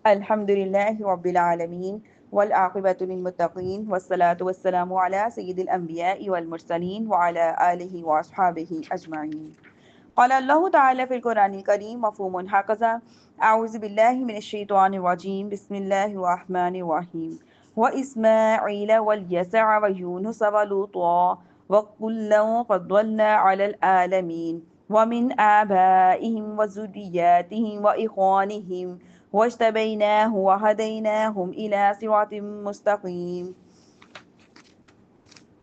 الحمد لله رب العالمين والعاقبة للمتقين والصلاة والسلام على سيد الأنبياء والمرسلين وعلى آله وأصحابه أجمعين. قال الله تعالى في القرآن الكريم مفهوم هكذا: أعوذ بالله من الشيطان الرجيم بسم الله الرحمن الرحيم وإسماعيل واليسع ويونس ولوطا وكلا فضلنا على العالمين ومن آبائهم وذرياتهم وإخوانهم واجتبيناه وهديناهم إلى صراط مستقيم.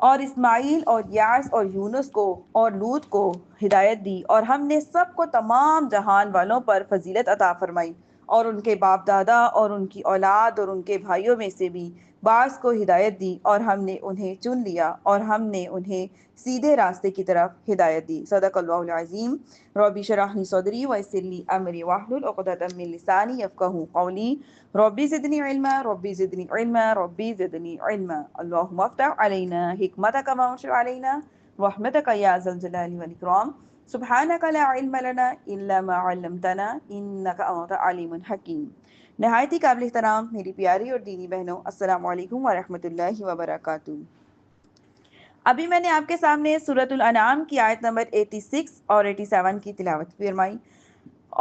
اور اسماعیل اور یاس اور یونس کو اور لوط کو ہدایت دی، اور ہم نے سب کو تمام جہان والوں پر فضیلت عطا فرمائی، اور ان کے باپ دادا اور ان کی اولاد اور ان کے بھائیوں میں سے بھی بعض کو ہدایت دی، اور ہم نے انہیں چن لیا اور ہم نے انہیں سیدھے راستے کی طرف ہدایت دی۔ صدق اللہ العظیم۔ ربی اشرح لی صدری ویسر لی امری واحلل عقدۃ من لسانی یفقہوا قولی۔ ربی زدنی علما ربی زدنی علما ربی زدنی علما، اللہم افتح علینا حکمتک وانشر علینا رحمتک یا ذا الجلال والاکرام۔ سبحانک لا علم لنا الا ما علمتنا انک انت علیم حکیم۔ نہایت ہی قابل احترام میری پیاری اور دینی بہنوں، السلام علیکم ورحمۃ اللہ وبرکاتہ۔ ابھی میں نے آپ کے سامنے سورۃ الانعام کی آیت نمبر 86 اور 87 کی تلاوت فرمائی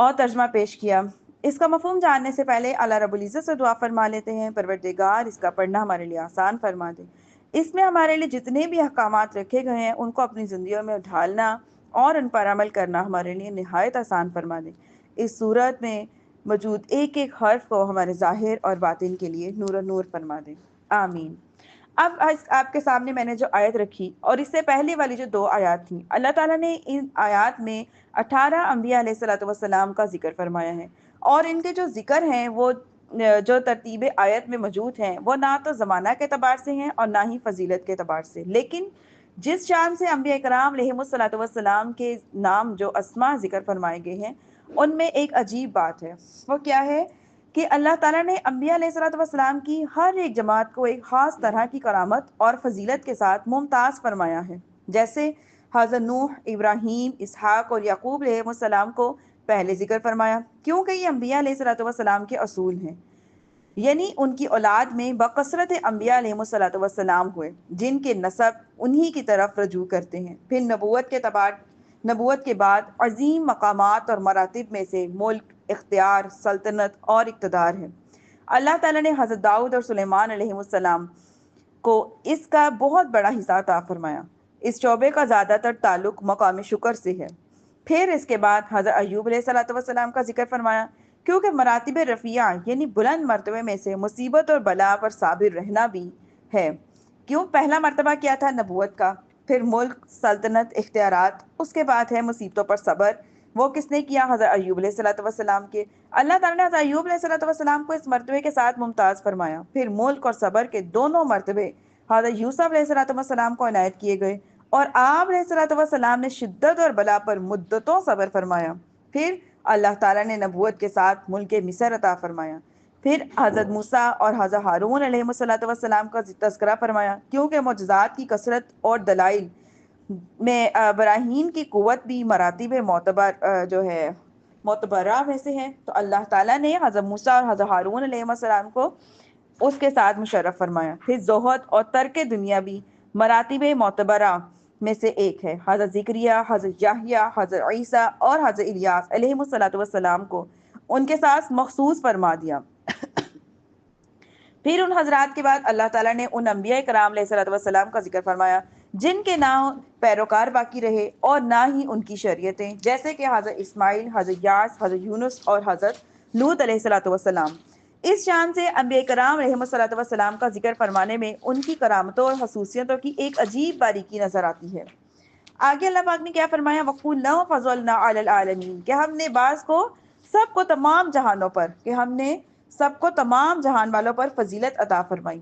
اور ترجمہ پیش کیا۔ اس کا مفہوم جاننے سے پہلے اللہ رب العزت سے دعا فرما لیتے ہیں، پروردگار اس کا پڑھنا ہمارے لیے آسان فرما دے۔ اس میں ہمارے لیے جتنے بھی احکامات رکھے گئے ہیں ان کو اپنی زندگیوں میں ڈھالنا اور ان پر عمل کرنا ہمارے لیے نہایت آسان فرما دے۔ اس صورت میں موجود ایک ایک حرف کو ہمارے ظاہر اور باطن کے لیے نور و نور فرما دے، آمین۔ اب آپ کے سامنے میں نے جو آیت رکھی اور اس سے پہلے والی جو 2 آیات تھیں، اللہ تعالیٰ نے ان آیات میں 18 انبیاء علیہ الصلوۃ والسلام کا ذکر فرمایا ہے، اور ان کے جو ذکر ہیں وہ جو ترتیب آیت میں موجود ہیں وہ نہ تو زمانہ کے اعتبار سے ہیں اور نہ ہی فضیلت کے اعتبار سے، لیکن جس شان سے انبیاء کرام علیہم الصلوۃ والسلام کے نام جو اسماء ذکر فرمائے گئے ہیں ان میں ایک عجیب بات ہے۔ وہ کیا ہے کہ اللہ تعالیٰ نے انبیاء علیہ الصلوۃ والسلام کی ہر ایک جماعت کو ایک خاص طرح کی کرامت اور فضیلت کے ساتھ ممتاز فرمایا ہے۔ جیسے حضرت نوح، ابراہیم، اسحاق اور یعقوب علیہ السلام کو پہلے ذکر فرمایا کیونکہ یہ انبیاء علیہ الصلوۃ والسلام کے اصول ہیں، یعنی ان کی اولاد میں بکثرت انبیاء علیہ الصلوۃ والسلام ہوئے جن کے نسب انہی کی طرف رجوع کرتے ہیں۔ پھر نبوت کے بعد عظیم مقامات اور مراتب میں سے ملک، اختیار، سلطنت اور اقتدار ہے۔ اللہ تعالیٰ نے حضرت داؤد اور سلیمان علیہ السلام کو اس کا بہت بڑا حصہ عطا فرمایا۔ اس شعبے کا زیادہ تر تعلق مقام شکر سے ہے۔ پھر اس کے بعد حضرت ایوب علیہ الصلوۃ والسلام کا ذکر فرمایا کیونکہ مراتب رفیعہ یعنی بلند مرتبے میں سے مصیبت اور بلا پر صابر رہنا بھی ہے۔ کیوں پہلا مرتبہ کیا تھا؟ نبوت کا، پھر ملک، سلطنت، اختیارات، اس کے بعد ہے مصیبتوں پر صبر۔ وہ کس نے کیا؟ حضرت ایوب علیہ الصلوۃ والسلام کے۔ اللہ تعالیٰ نے حضرت ایوب علیہ الصلوۃ والسلام کو اس مرتبے کے ساتھ ممتاز فرمایا۔ پھر ملک اور صبر کے دونوں مرتبے حضرت یوسف علیہ الصلوۃ والسلام کو عنایت کیے گئے، اور آپ علیہ الصلوۃ والسلام نے شدت اور بلا پر مدتوں صبر فرمایا۔ پھر اللہ تعالیٰ نے نبوت کے ساتھ ملک مصر عطا فرمایا۔ پھر حضرت موسیٰ اور حضرت ہارون علیہ الصلوۃ والسلام کا تذکرہ فرمایا کیونکہ معجزات کی کثرت اور دلائل میں براہین کی قوت بھی مراتب معتبرہ میں سے ہے، تو اللہ تعالیٰ نے حضرت موسیٰ اور حضرت ہارون علیہ السلام کو اس کے ساتھ مشرف فرمایا۔ پھر زہد اور ترک دنیا بھی مراتب معتبرہ میں سے ایک ہے۔ حضرت زکریا، حضرت یحییٰ، حضرت عیسیٰ اور حضرت الیاس علیہ الصلوۃ والسلام کو ان کے ساتھ مخصوص فرما دیا۔ پھر ان حضرات کے بعد اللہ تعالیٰ نے ان انبیاء کرام علیہ الصلوۃ والسلام کا ذکر فرمایا جن کے نہ پیروکار باقی رہے اور نہ ہی ان کی شریعتیں، جیسے کہ حضرت اسماعیل، حضرت یاس، حضرت یونس اور حضرت لوط علیہ الصلوۃ والسلام۔ اس شان سے انبیاء کرام علیہ الصلوۃ والسلام کا ذکر فرمانے میں ان کی کرامتوں اور خصوصیتوں کی ایک عجیب باریکی نظر آتی ہے۔ آگے اللہ پاک نے کیا فرمایا؟ وَكُلًّا فَضَّلْنَا عَلَى الْعَالَمِينَ، کہ ہم نے بعض کو سب کو تمام جہانوں پر، کہ ہم نے سب کو تمام جہان والوں پر فضیلت عطا فرمائی۔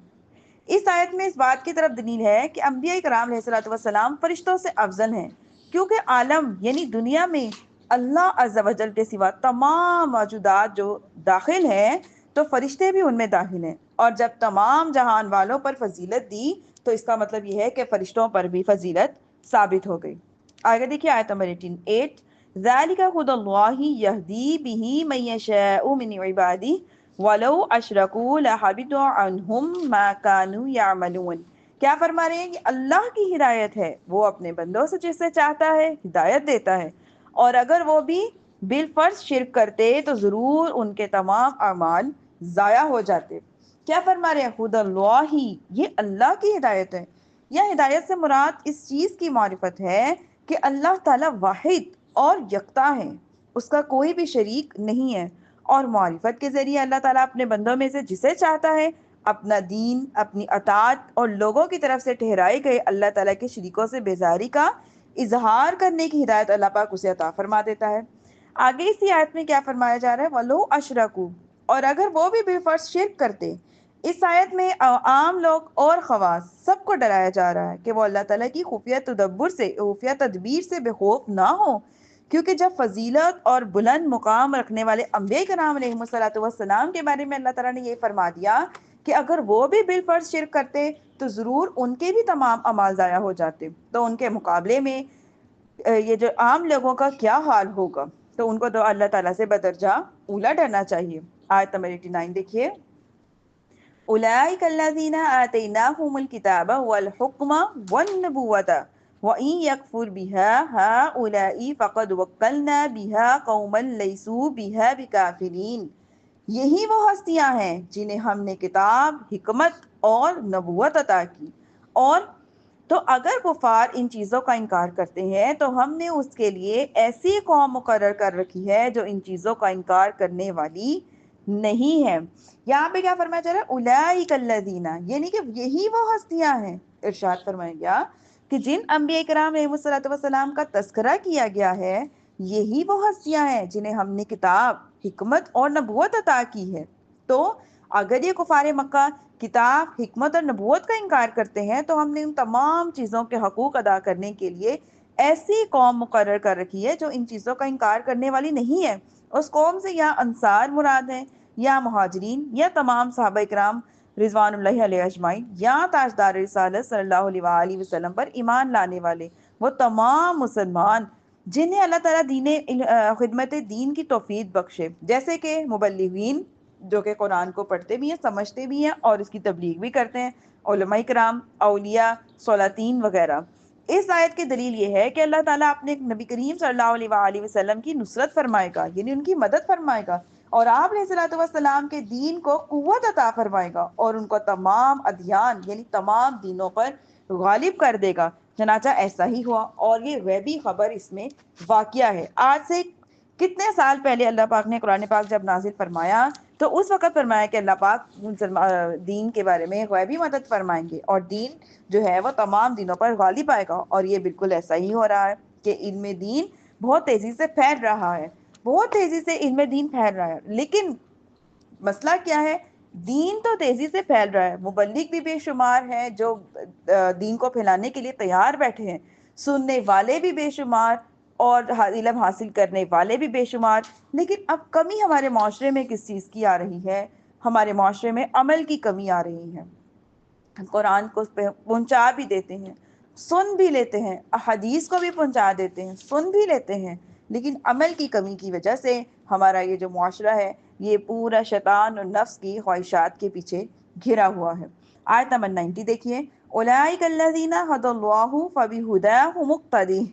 اس آیت میں اس بات کی طرف دلیل ہے کہ انبیاء کرام علیہ الصلوۃ والسلام فرشتوں سے افضل ہیں، کیونکہ عالم یعنی دنیا میں اللہ عز و جل کے سوا تمام موجودات جو داخل ہیں تو فرشتے بھی ان میں داخل ہیں، اور جب تمام جہان والوں پر فضیلت دی تو اس کا مطلب یہ ہے کہ فرشتوں پر بھی فضیلت ثابت ہو گئی۔ آگے دیکھیے آیت نمبر 88، ذَلِكَ هُدَى اللَّهِ يَهْدِي بِهِ مَن يَشَاءُ مِنْ عِبَادِهِ وَلَوْ أَشْرَكُوا لَحَبِطَ عَنْهُمْ مَا كَانُوا يَعْمَلُونَ۔ کیا فرما رہے ہیں کہ اللہ کی ہدایت ہے، وہ اپنے بندوں سے جسے چاہتا ہے ہدایت دیتا ہے، اور اگر وہ بھی بالفرض شرک کرتے تو ضرور ان کے تمام اعمال ضائع ہو جاتے۔ کیا فرما رہے ہیں؟ خود اللہ ہی، یہ اللہ کی ہدایت ہے، یا ہدایت سے مراد اس چیز کی معرفت ہے کہ اللہ تعالیٰ واحد اور یکتا ہے، اس کا کوئی بھی شریک نہیں ہے، اور معرفت کے ذریعے اللہ تعالیٰ اپنے بندوں میں سے جسے چاہتا ہے اپنا دین، اپنی اطاعت اور لوگوں کی طرف سے ٹھہرائے گئے اللہ تعالیٰ کے شریکوں سے بیزاری کا اظہار کرنے کی ہدایت اللہ پاک اسے عطا فرما دیتا ہے۔ آگے اسی آیت میں کیا فرمایا جا رہا ہے؟ وَلَوْ أَشْرَكُوا، اور اگر وہ بھی بالفرض شرک کرتے۔ اس آیت میں عام لوگ اور خواص سب کو ڈرایا جا رہا ہے کہ وہ اللہ تعالیٰ کی خفیہ تدبیر سے بے خوف نہ ہو، کیونکہ جب فضیلت اور بلند مقام رکھنے والے انبیاء کرام علیہ الصلوۃ والسلام کے بارے میں اللہ تعالیٰ نے یہ فرما دیا کہ اگر وہ بھی بالفرض شرک کرتے تو ضرور ان کے بھی تمام اعمال ضائع ہو جاتے، تو ان کے مقابلے میں یہ جو عام لوگوں کا کیا حال ہوگا؟ تو ان کو تو اللہ تعالیٰ سے بدرجہ اولا ڈرنا چاہیے۔ آیت نمبر 89 دیکھیے، اولئک الذین آتیناہم الکتاب والحکم والنبوۃ وَإِن يَكْفُرْ بِهَا هَؤُلَاءِ فَقَدْ وَكَّلْنَا بِهَا قَوْمًا لَيْسُوا بِهَا بِكَافِرِينَ۔ یہی وہ ہستیاں ہیں جنہیں ہم نے کتاب، حکمت اور نبوت عطا کی، اور تو اگر کفار ان چیزوں کا انکار کرتے ہیں تو ہم نے اس کے لیے ایسی قوم مقرر کر رکھی ہے جو ان چیزوں کا انکار کرنے والی نہیں ہے۔ یہاں پہ کیا فرمایا جا رہا ہے؟ اولئک الذین، یعنی کہ یہی وہ ہستیاں ہیں، ارشاد فرمایا گیا کہ جن انبیاء کرام علیہ الصلوۃ والسلام کا تذکرہ کیا گیا ہے، یہی وہ ہستیاں ہیں جنہیں ہم نے کتاب، حکمت اور نبوت عطا کی ہے۔ تو اگر یہ کفار مکہ کتاب، حکمت اور نبوت کا انکار کرتے ہیں تو ہم نے ان تمام چیزوں کے حقوق ادا کرنے کے لیے ایسی قوم مقرر کر رکھی ہے جو ان چیزوں کا انکار کرنے والی نہیں ہے۔ اس قوم سے یا انصار مراد ہیں، یا مہاجرین، یا تمام صحابہ کرام رضوان اللہ علیہ اجمعین، یا تاجدار رسالت صلی اللہ علیہ وآلہ وسلم پر ایمان لانے والے وہ تمام مسلمان جنہیں اللہ تعالیٰ خدمت دین کی توفیق بخشے، جیسے کہ مبلغین جو کہ قرآن کو پڑھتے بھی ہیں، سمجھتے بھی ہیں اور اس کی تبلیغ بھی کرتے ہیں، علماء کرام، اولیاء، سلاطین وغیرہ۔ اس آیت کی دلیل یہ ہے کہ اللہ تعالیٰ اپنے نبی کریم صلی اللہ علیہ وآلہ وسلم کی نصرت فرمائے گا، یعنی ان کی مدد فرمائے گا، اور آپ علیہ الصلوۃ والسلام کے دین کو قوت عطا فرمائے گا، اور ان کو تمام ادیان یعنی تمام دینوں پر غالب کر دے گا۔ چنانچہ ایسا ہی ہوا، اور یہ غیبی خبر اس میں واقعہ ہے۔ آج سے کتنے سال پہلے اللہ پاک نے قرآن پاک جب نازل فرمایا تو اس وقت فرمایا کہ اللہ پاک دین کے بارے میں غیبی مدد فرمائیں گے، اور دین جو ہے وہ تمام دینوں پر غالب آئے گا، اور یہ بالکل ایسا ہی ہو رہا ہے کہ علم دین بہت تیزی سے پھیل رہا ہے، بہت تیزی سے علم دین پھیل رہا ہے۔ لیکن مسئلہ کیا ہے؟ دین تو تیزی سے پھیل رہا ہے، مبلغ بھی بے شمار ہیں جو دین کو پھیلانے کے لیے تیار بیٹھے ہیں، سننے والے بھی بے شمار اور علم حاصل کرنے والے بھی بے شمار، لیکن اب کمی ہمارے معاشرے میں کس چیز کی آ رہی ہے؟ ہمارے معاشرے میں عمل کی کمی آ رہی ہے۔ قرآن کو پہنچا بھی دیتے ہیں، سن بھی لیتے ہیں، احادیث کو بھی پہنچا دیتے ہیں، سن بھی لیتے ہیں، لیکن عمل کی کمی کی وجہ سے ہمارا یہ جو معاشرہ ہے یہ پورا شیطان اور نفس کی خواہشات کے پیچھے گھرا ہوا ہے۔ آیت نمبر 90 دیکھیے، اولئک الذین ھدی اللہ فبہداہ مقتدی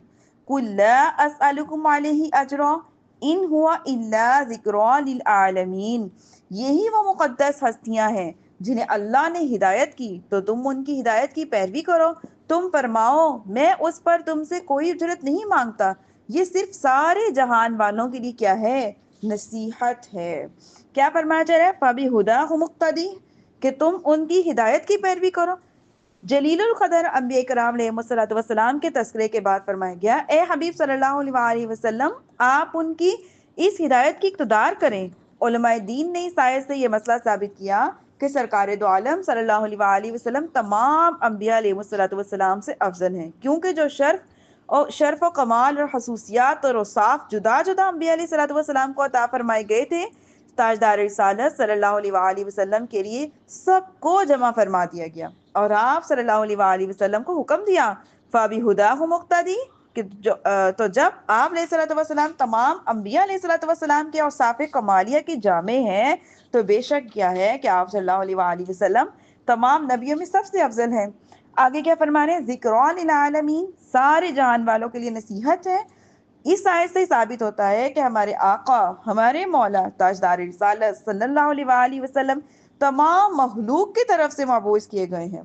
قل لا اسألکم علیہ اجرا ان هو الا ذکری للعالمین۔ یہی وہ مقدس ہستیاں ہیں جنہیں اللہ نے ہدایت کی تو تم ان کی ہدایت کی پیروی کرو۔ تم فرماؤ میں اس پر تم سے کوئی اجرت نہیں مانگتا، یہ صرف سارے جہان والوں کے لیے کیا ہے؟ نصیحت ہے۔ کیا فرمایا جا رہا ہے؟ فَبِهُدَاهُ مُقْتَدِي، کہ تم ان کی ہدایت کی پیروی کرو۔ جلیل القدر انبیاء کرام علیہ الصلوۃ والسلام کے تذکرے کے بعد فرمایا گیا، اے حبیب صلی اللہ علیہ وآلہ وسلم آپ ان کی اس ہدایت کی اقتدار کریں۔ علماء دین نے اس آیت سے یہ مسئلہ ثابت کیا کہ سرکار دو عالم صلی اللہ علیہ وآلہ وسلم تمام انبیاء علیہ الصلوۃ والسلام سے افضل ہیں، کیونکہ جو شرف و کمال اور خصوصیات اور اوصاف جدا جدا انبیاء علیہ الصلوۃ والسلام کو عطا فرمائے گئے تھے، تاجدار رسالت صلی اللہ علیہ وآلہ وسلم کے لیے سب کو جمع فرما دیا گیا، اور آپ صلی اللہ علیہ وآلہ وسلم کو حکم دیا فَبِهُدَاهُ مُقْتَدِي، کہ تو جب آپ علیہ الصلوۃ والسلام تمام انبیاء علیہ الصلوۃ والسلام کے اوصاف کمالیہ کی جامع ہیں تو بے شک کیا ہے کہ آپ صلی اللہ علیہ وآلہ وسلم تمام نبیوں میں سب سے افضل ہیں۔ آگے کیا فرما رہے ہیں؟ ذکران للعالمین، سارے جہان والوں کے لیے نصیحت ہے۔ اس آیت سے ثابت ہوتا ہے کہ ہمارے آقا، ہمارے مولا تاجدار رسالت صلی اللہ علیہ وآلہ وسلم تمام مخلوق کی طرف سے مبعوث کیے گئے ہیں،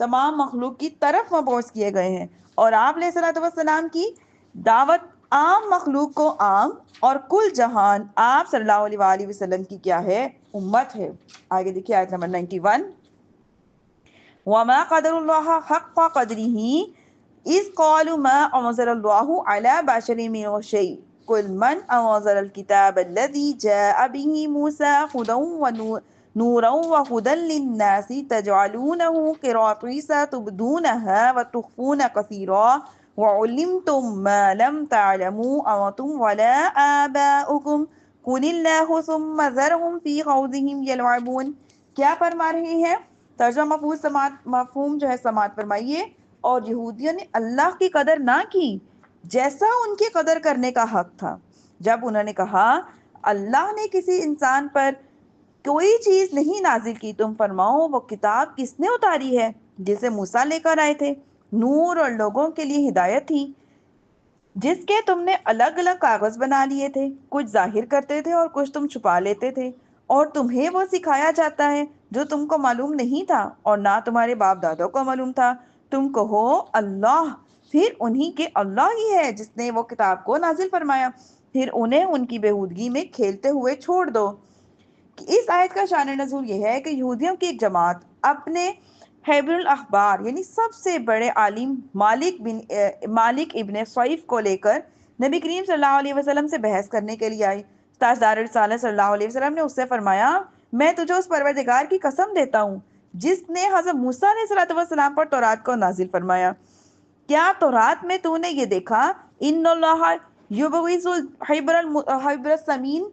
تمام مخلوق کی طرف مبعوث کیے گئے ہیں، اور آپ علیہ الصلوۃ والسلام کی دعوت عام مخلوق کو عام اور کل جہان آپ صلی اللہ علیہ وآلہ وسلم کی کیا ہے؟ امت ہے۔ آگے دیکھیے آیت نمبر 91، وَمَا قَدَرُ اللَّهَ حَقَّ قَدْرِهِ إِذْ قَالُوا مَا أَنزَلَ اللَّهُ عَلَى بَشَرٍ مِّن شَيْءٍ قُلْ مَنْ أَنزَلَ الْكِتَابَ الَّذِي جَاءَ بِهِ مُوسَىٰ هُدًى نُورًا وَهُدًى لِّلنَّاسِ تَجْعَلُونَهُ قِرَاطِيسَ تُبْدُونَهَا وَتُخْفُونَ كَثِيرًا وَعُلِّمْتُم مَّا لَمْ تَعْلَمُوا أَنتُمْ وَلَا آبَاؤُكُمْ قُلِ اللَّهُ ثُمَّ ذَرْهُمْ فِي خَوْضِهِمْ يَلْعَبُونَ۔ کیا فرما رہے ہیں؟ ترجمہ مفہوم جو ہے سماعت فرمائیے۔ اور یہودیوں نے اللہ کی قدر نہ کی جیسا ان کی قدر کرنے کا حق تھا، جب انہوں نے کہا اللہ نے کسی انسان پر کوئی چیز نہیں نازل کی، تم فرماؤ وہ کتاب کس نے اتاری ہے جسے موسیٰ لے کر آئے تھے، نور اور لوگوں کے لیے ہدایت تھی، جس کے تم نے الگ الگ کاغذ بنا لیے تھے، کچھ ظاہر کرتے تھے اور کچھ تم چھپا لیتے تھے، اور تمہیں وہ سکھایا جاتا ہے جو تم کو معلوم نہیں تھا اور نہ تمہارے باپ دادوں کو معلوم تھا۔ تم کہو اللہ، پھر انہی کے اللہ ہی ہے جس نے وہ کتاب کو نازل فرمایا، پھر انہیں ان کی بےہودگی میں کھیلتے ہوئے چھوڑ دو۔ اس آیت کا شان نزول یہ ہے کہ یہودیوں کی ایک جماعت اپنے حبر الاخبار یعنی سب سے بڑے عالم مالک ابن صیف کو لے کر نبی کریم صلی اللہ علیہ وسلم سے بحث کرنے کے لیے آئی۔ تاجدار رسالت صلی اللہ علیہ وسلم نے اس سے فرمایا، میں تجھے اس پروردگار کی قسم دیتا ہوں جس نے حضرت موسیٰ علیہ السلام پر تورات کو نازل فرمایا، کیا تورات میں تو نے یہ دیکھا ان اللہ یبغض الحبر السمین،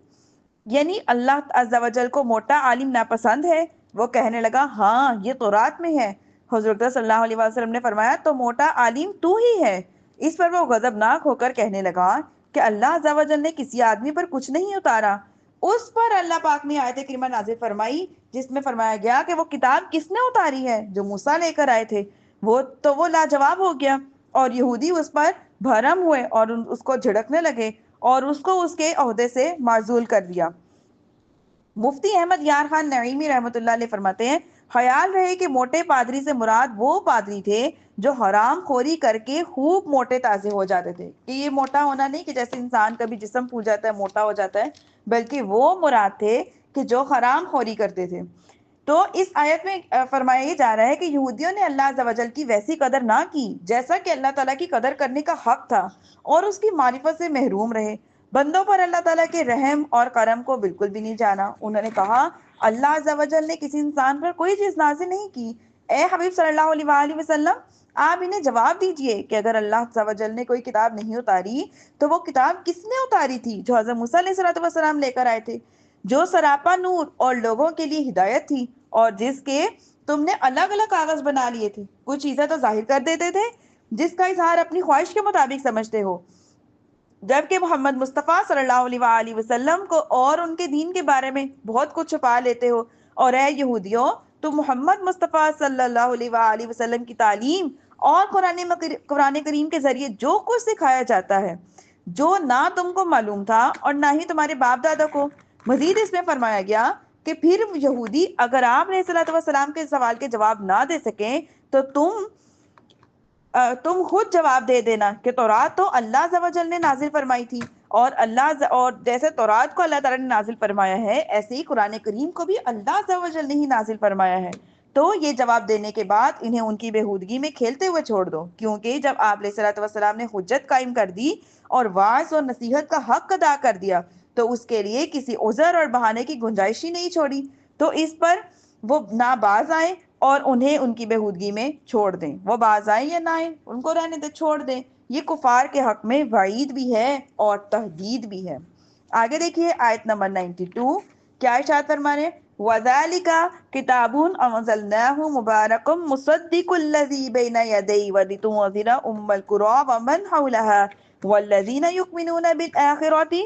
یعنی اللہ عز و جل کو موٹا عالم ناپسند ہے؟ وہ کہنے لگا ہاں یہ تورات میں ہے۔ حضرت صلی اللہ علیہ وسلم نے فرمایا تو موٹا عالم تو ہی ہے۔ اس پر وہ غضبناک ہو کر کہنے لگا کہ اللہ عز و جل نے کسی آدمی پر کچھ نہیں اتارا۔ اس پر اللہ پاک نے آیت کریمہ نازل فرمائی جس میں فرمایا گیا کہ وہ کتاب کس نے اتاری ہے جو موسیٰ لے کر آئے تھے، وہ لاجواب ہو گیا، اور یہودی اس پر بھرم ہوئے اور اس کو جھڑکنے لگے اور اس کو اس کے عہدے سے معزول کر دیا۔ مفتی احمد یار خان نعیمی رحمۃ اللہ علیہ فرماتے ہیں، خیال رہے کہ موٹے پادری سے مراد وہ پادری تھے جو حرام خوری کر کے خوب موٹے تازے ہو جاتے تھے، کہ یہ موٹا ہونا نہیں کہ جیسے انسان کبھی جسم پھول جاتا ہے موٹا ہو جاتا ہے، بلکہ وہ مراد تھے کہ جو حرام خوری کرتے تھے۔ تو اس آیت میں فرمایا یہ جا رہا ہے کہ یہودیوں نے اللہ عز و جل کی ویسی قدر نہ کی جیسا کہ اللہ تعالیٰ کی قدر کرنے کا حق تھا، اور اس کی معرفت سے محروم رہے، بندوں پر اللہ تعالیٰ کے رحم اور کرم کو بالکل بھی نہیں جانا۔ انہوں نے کہا اللہ عز و جل نے کسی انسان پر کوئی چیز نازل نہیں کی، اے حبیب صلی اللہ علیہ وآلہ وسلم آپ انہیں جواب دیجئے کہ اگر اللہ عز و جل نے کوئی کتاب نہیں اتاری تو وہ کتاب کس نے اتاری تھی جو حضرت موسیٰ علیہ السلام لے کر آئے تھے، جو سراپا نور اور لوگوں کے لیے ہدایت تھی، اور جس کے تم نے الگ الگ کاغذ بنا لیے تھے، کچھ چیزیں تو ظاہر کر دیتے تھے جس کا اظہار اپنی خواہش کے مطابق سمجھتے ہو، جبکہ محمد مصطفیٰ صلی اللہ علیہ وآلہ وسلم کو اور ان کے دین کے بارے میں بہت کچھ چھپا لیتے ہو۔ اور اے یہودیوں، تم محمد مصطفیٰ صلی اللہ علیہ وآلہ وسلم کی تعلیم اور قرآن کریم کے ذریعے جو کچھ سکھایا جاتا ہے جو نہ تم کو معلوم تھا اور نہ ہی تمہارے باپ دادا کو۔ مزید اس میں فرمایا گیا کہ پھر یہودی اگر آپ علیہ الصلوۃ والسلام کے سوال کے جواب نہ دے سکیں تو تم خود جواب دے دینا کہ تورات تو اللہ عز و جل نے نازل فرمائی تھی، اور جیسے تورات کو اللہ تعالیٰ نے نازل فرمایا ہے ایسے ہی قرآن کریم کو بھی اللہ عز و جل نے ہی نازل فرمایا ہے۔ تو یہ جواب دینے کے بعد انہیں ان کی بےہودگی میں کھیلتے ہوئے چھوڑ دو، کیونکہ جب آپ علیہ الصلوۃ والسلام نے حجت قائم کر دی اور واعظ اور نصیحت کا حق ادا کر دیا تو اس کے لیے کسی عذر اور بہانے کی گنجائش ہی نہیں چھوڑی، تو اس پر وہ نہ باز آئیں اور انہیں ان کی بےہودگی میں چھوڑ دیں، وہ باز آئیں یا نہ آئیں ان کو رہنے دیں، چھوڑ دیں۔ یہ کفار کے حق میں وعید بھی ہے اور تہدید بھی ہے۔ آگے دیکھیے آیت نمبر 92، کیا ارشاد فرما رہے ہیں؟ وَذَلِكَ كِتَابٌ أَنزَلْنَاهُ مُبَارَكٌ مُصَدِّقُ الَّذِي بَيْنَ يَدَيْهِ وَلِتُنذِرَ أُمَّ الْقُرَىٰ وَمَنْ حَوْلَهَا وَالَّذِينَ يُؤْمِنُونَ بِالْآخِرَةِ